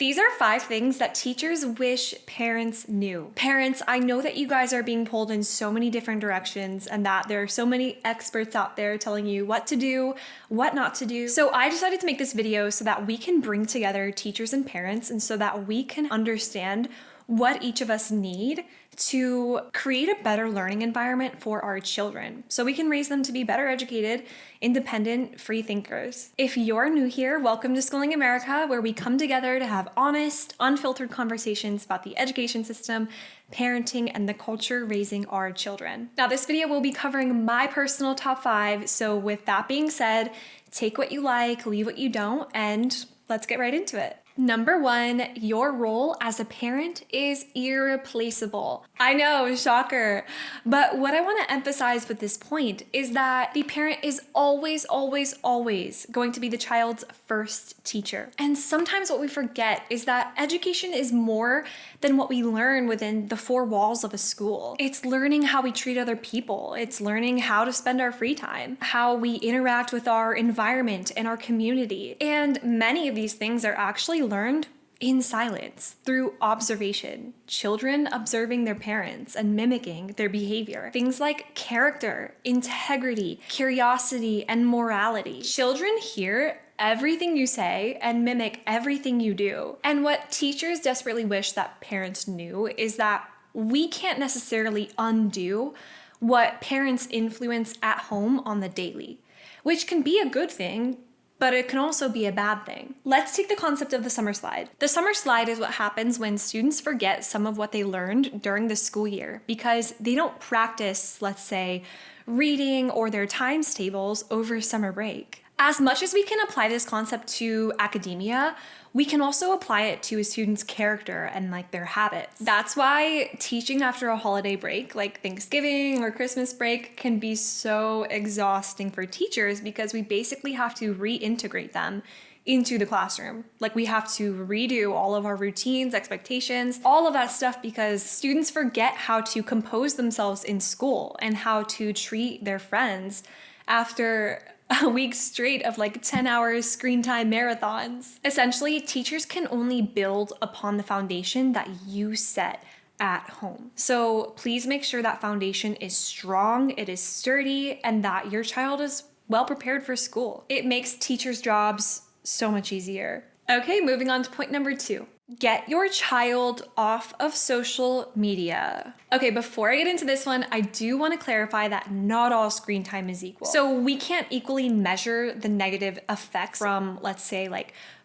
These are 5 things that teachers wish parents knew. Parents, I know that you guys are being pulled in so many different directions and that there are so many experts out there telling you what to do, what not to do. So I decided to make this video so that we can bring together teachers and parents and so that we can understand what each of us need to create a better learning environment for our children so we can raise them to be better educated, independent, free thinkers. If you're new here, welcome to Schooling America, where we come together to have honest, unfiltered conversations about the education system, parenting, and the culture raising our children. Now, this video will be covering my personal top 5, so with that being said, take what you like, leave what you don't, and let's get right into it. Number 1, your role as a parent is irreplaceable. I know, shocker. But what I want to emphasize with this point is that the parent is always, always, always going to be the child's first teacher. And sometimes what we forget is that education is more than what we learn within the 4 walls of a school. It's learning how we treat other people. It's learning how to spend our free time, how we interact with our environment and our community. And many of these things are actually learned in silence through observation. Children observing their parents and mimicking their behavior. Things like character, integrity, curiosity, and morality. Children hear everything you say and mimic everything you do. And what teachers desperately wish that parents knew is that we can't necessarily undo what parents influence at home on the daily, which can be a good thing, but it can also be a bad thing. Let's take the concept of the summer slide. The summer slide is what happens when students forget some of what they learned during the school year because they don't practice, let's say, reading or their times tables over summer break. As much as we can apply this concept to academia, we can also apply it to a student's character and their habits. That's why teaching after a holiday break, like Thanksgiving or Christmas break, can be so exhausting for teachers because we basically have to reintegrate them into the classroom. We have to redo all of our routines, expectations, all of that stuff because students forget how to compose themselves in school and how to treat their friends after a week straight of 10 hours screen time marathons. Essentially, teachers can only build upon the foundation that you set at home. So please make sure that foundation is strong, it is sturdy, and that your child is well prepared for school. It makes teachers' jobs so much easier. Okay, moving on to point number 2. Get your child off of social media. Okay, before I get into this one, I do want to clarify that not all screen time is equal. So we can't equally measure the negative effects from, let's say,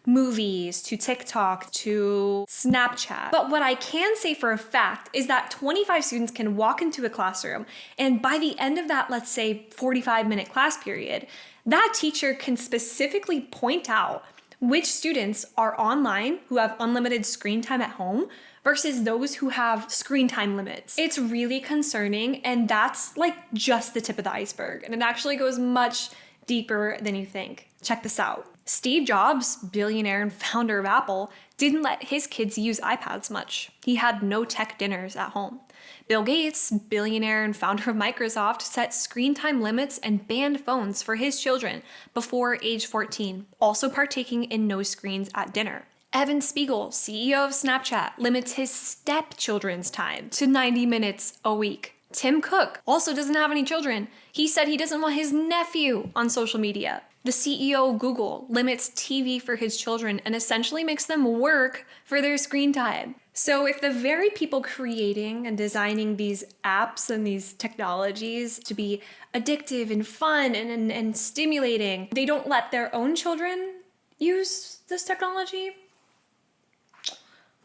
movies to TikTok to Snapchat. But what I can say for a fact is that 25 students can walk into a classroom, and by the end of that, let's say 45-minute class period, that teacher can specifically point out which students are online who have unlimited screen time at home versus those who have screen time limits. It's really concerning, and that's just the tip of the iceberg, and it actually goes much deeper than you think. Check this out. Steve Jobs, billionaire and founder of Apple, didn't let his kids use iPads much. He had no tech dinners at home. Bill Gates, billionaire and founder of Microsoft, set screen time limits and banned phones for his children before age 14, also partaking in no screens at dinner. Evan Spiegel, CEO of Snapchat, limits his stepchildren's time to 90 minutes a week. Tim Cook also doesn't have any children. He said he doesn't want his nephew on social media. The CEO of Google limits TV for his children and essentially makes them work for their screen time. So if the very people creating and designing these apps and these technologies to be addictive and fun and stimulating, they don't let their own children use this technology,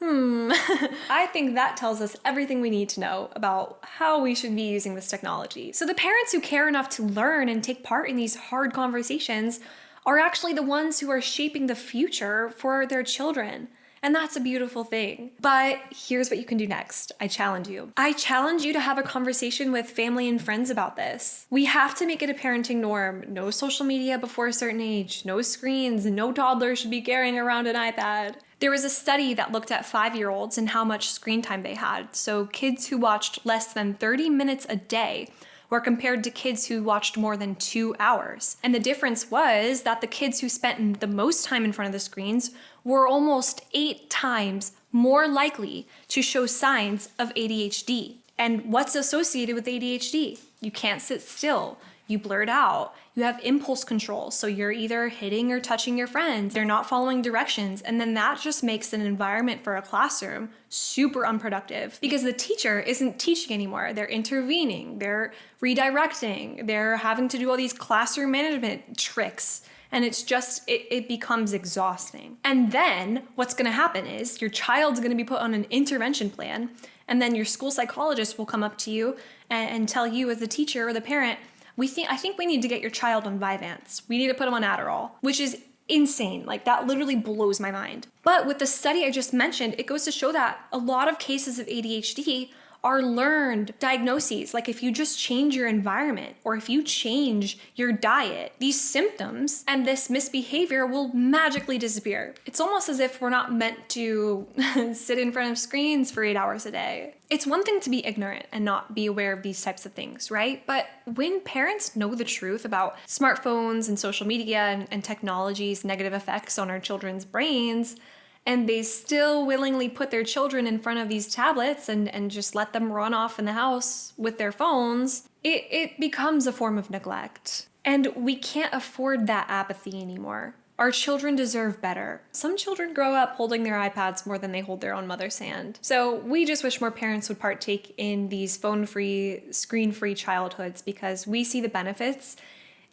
I think that tells us everything we need to know about how we should be using this technology. So the parents who care enough to learn and take part in these hard conversations are actually the ones who are shaping the future for their children. And that's a beautiful thing. But here's what you can do next. I challenge you. I challenge you to have a conversation with family and friends about this. We have to make it a parenting norm. No social media before a certain age, no screens, no toddler should be carrying around an iPad. There was a study that looked at 5-year-olds and how much screen time they had. So kids who watched less than 30 minutes a day were compared to kids who watched more than 2 hours. And the difference was that the kids who spent the most time in front of the screens were almost 8 times more likely to show signs of ADHD. And what's associated with ADHD? You can't sit still. You blurt out. You have impulse control. So you're either hitting or touching your friends. They're not following directions. And then that just makes an environment for a classroom super unproductive because the teacher isn't teaching anymore. They're intervening. They're redirecting. They're having to do all these classroom management tricks. And it's just, it becomes exhausting. And then what's going to happen is your child's going to be put on an intervention plan. And then your school psychologist will come up to you and tell you as the teacher or the parent, I think we need to get your child on Vyvanse. We need to put them on Adderall, which is insane. Like that literally blows my mind. But with the study I just mentioned, it goes to show that a lot of cases of ADHD are learned diagnoses. Like if you just change your environment or if you change your diet, these symptoms and this misbehavior will magically disappear. It's almost as if we're not meant to sit in front of screens for 8 hours a day. It's one thing to be ignorant and not be aware of these types of things, right? But when parents know the truth about smartphones and social media and technology's negative effects on our children's brains, and they still willingly put their children in front of these tablets and just let them run off in the house with their phones, it becomes a form of neglect. And we can't afford that apathy anymore. Our children deserve better. Some children grow up holding their iPads more than they hold their own mother's hand. So we just wish more parents would partake in these phone-free, screen-free childhoods because we see the benefits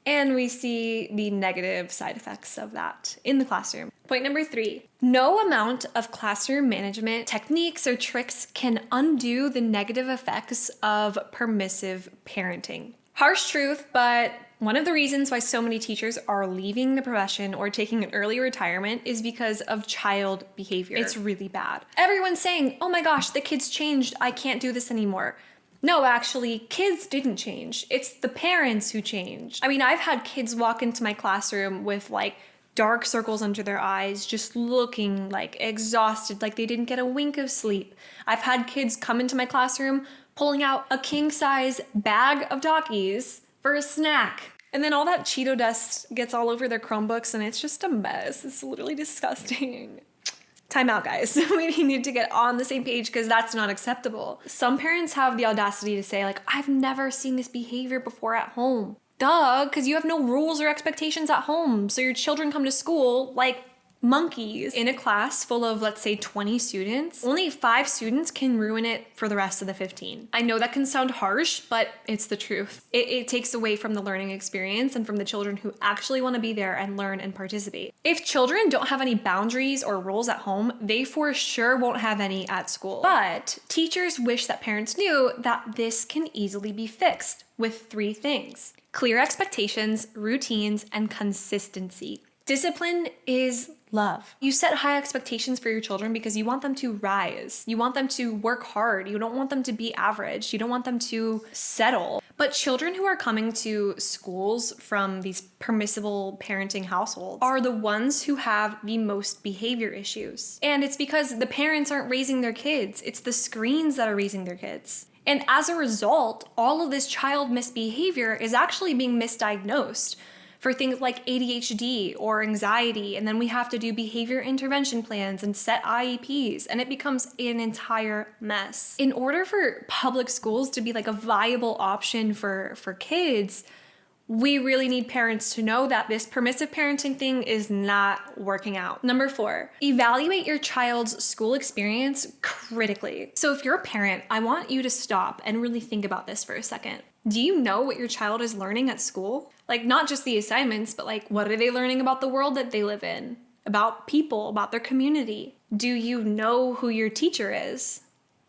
and we see the negative side effects of that in the classroom. Point number 3, no amount of classroom management techniques or tricks can undo the negative effects of permissive parenting. Harsh truth, but one of the reasons why so many teachers are leaving the profession or taking an early retirement is because of child behavior. It's really bad. Everyone's saying, oh my gosh, the kids changed. I can't do this anymore. No, actually, kids didn't change. It's the parents who changed. I mean, I've had kids walk into my classroom with like dark circles under their eyes, just looking like exhausted, like they didn't get a wink of sleep. I've had kids come into my classroom pulling out a king-size bag of Takis for a snack. And then all that Cheeto dust gets all over their Chromebooks and it's just a mess. It's literally disgusting. Time out, guys. We need to get on the same page because that's not acceptable. Some parents have the audacity to say, like, I've never seen this behavior before at home. Duh, because you have no rules or expectations at home. So your children come to school like monkeys. In a class full of, let's say, 20 students, only 5 students can ruin it for the rest of the 15. I know that can sound harsh, but it's the truth. It takes away from the learning experience and from the children who actually want to be there and learn and participate. If children don't have any boundaries or rules at home, they for sure won't have any at school. But teachers wish that parents knew that this can easily be fixed with 3 things: clear expectations, routines, and consistency. Discipline is love. You set high expectations for your children because you want them to rise. You want them to work hard. You don't want them to be average. You don't want them to settle. But children who are coming to schools from these permissible parenting households are the ones who have the most behavior issues. And it's because the parents aren't raising their kids. It's the screens that are raising their kids. And as a result, all of this child misbehavior is actually being misdiagnosed for things like ADHD or anxiety, and then we have to do behavior intervention plans and set IEPs, and it becomes an entire mess. In order for public schools to be like a viable option for kids, we really need parents to know that this permissive parenting thing is not working out. Number 4, evaluate your child's school experience critically. So if you're a parent, I want you to stop and really think about this for a second. Do you know what your child is learning at school? Like not just the assignments, but like what are they learning about the world that they live in? About people, about their community? Do you know who your teacher is?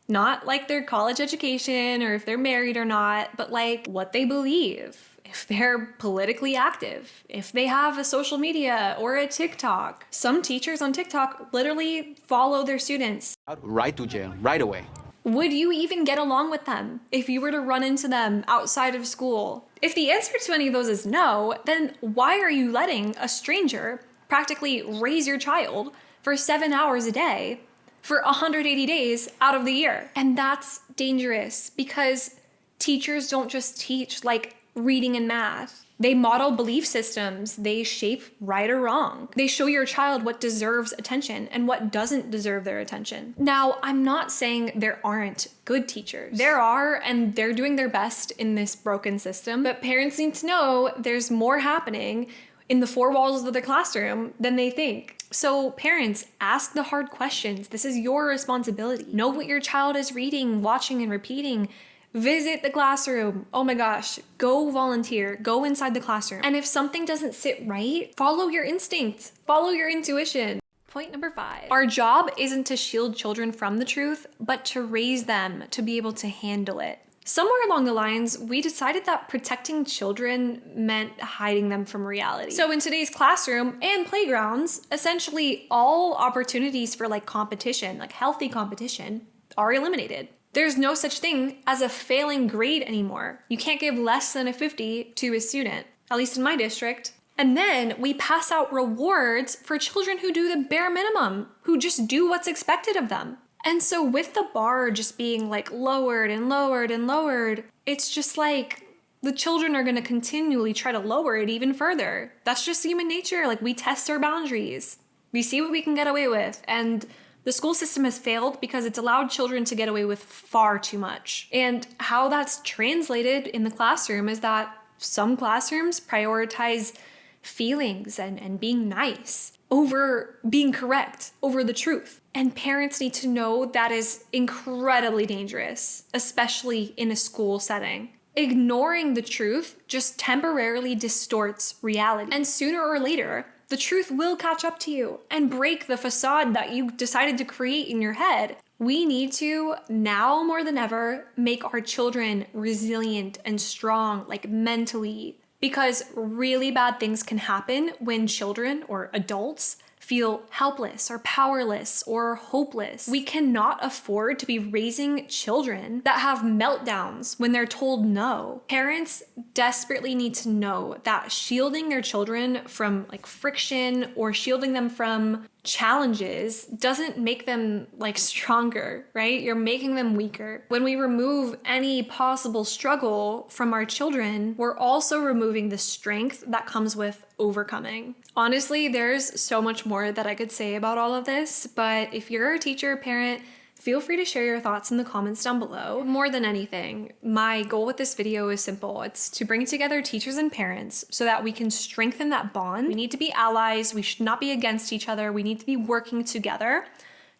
Not like their college education or if they're married or not, but like what they believe. If they're politically active, if they have a social media or a TikTok. Some teachers on TikTok literally follow their students. Right to jail, right away. Would you even get along with them if you were to run into them outside of school? If the answer to any of those is no, then why are you letting a stranger practically raise your child for 7 hours a day for 180 days out of the year? And that's dangerous because Teachers don't just teach like reading and math. They model belief systems. They shape right or wrong. They show your child what deserves attention and what doesn't deserve their attention. Now, I'm not saying there aren't good teachers. There are, and they're doing their best in this broken system. But parents need to know there's more happening in the four walls of the classroom than they think. So parents, ask the hard questions. This is your responsibility. Know what your child is reading, watching, and repeating. Visit the classroom. Oh my gosh, go volunteer, go inside the classroom. And if something doesn't sit right, follow your instinct, follow your intuition. Point number 5. Our job isn't to shield children from the truth, but to raise them to be able to handle it. Somewhere along the lines, we decided that protecting children meant hiding them from reality. So in today's classroom and playgrounds, essentially all opportunities for like competition, like healthy competition, are eliminated. There's no such thing as a failing grade anymore. You can't give less than a 50 to a student, at least in my district. And then we pass out rewards for children who do the bare minimum, who just do what's expected of them. And so with the bar just being like lowered and lowered and lowered, it's just like the children are going to continually try to lower it even further. That's just human nature. Like we test our boundaries. We see what we can get away with. And the school system has failed because it's allowed children to get away with far too much. And how that's translated in the classroom is that some classrooms prioritize feelings and being nice over being correct, over the truth. And parents need to know that is incredibly dangerous, especially in a school setting. Ignoring the truth just temporarily distorts reality. And sooner or later, the truth will catch up to you and break the facade that you decided to create in your head. We need to, now more than ever, make our children resilient and strong, like mentally, because really bad things can happen when children or adults feel helpless or powerless or hopeless. We cannot afford to be raising children that have meltdowns when they're told no. Parents desperately need to know that shielding their children from like friction or shielding them from challenges doesn't make them like stronger, right? You're making them weaker. When we remove any possible struggle from our children, we're also removing the strength that comes with overcoming. Honestly, there's so much more that I could say about all of this, but if you're a teacher or parent, feel free to share your thoughts in the comments down below. More than anything, my goal with this video is simple. It's to bring together teachers and parents so that we can strengthen that bond. We need to be allies. We should not be against each other. We need to be working together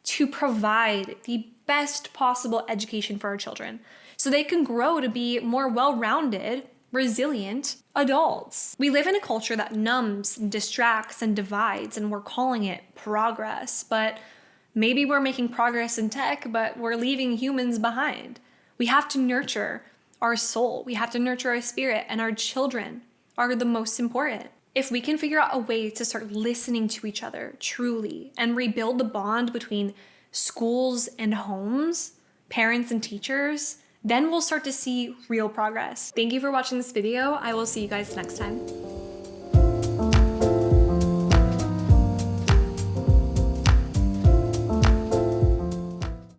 to provide the best possible education for our children so they can grow to be more well-rounded, resilient adults. We live in a culture that numbs, distracts, and divides, and we're calling it progress, but maybe we're making progress in tech, but we're leaving humans behind. We have to nurture our soul. We have to nurture our spirit, and our children are the most important. If we can figure out a way to start listening to each other truly and rebuild the bond between schools and homes, parents and teachers, then we'll start to see real progress. Thank you for watching this video. I will see you guys next time.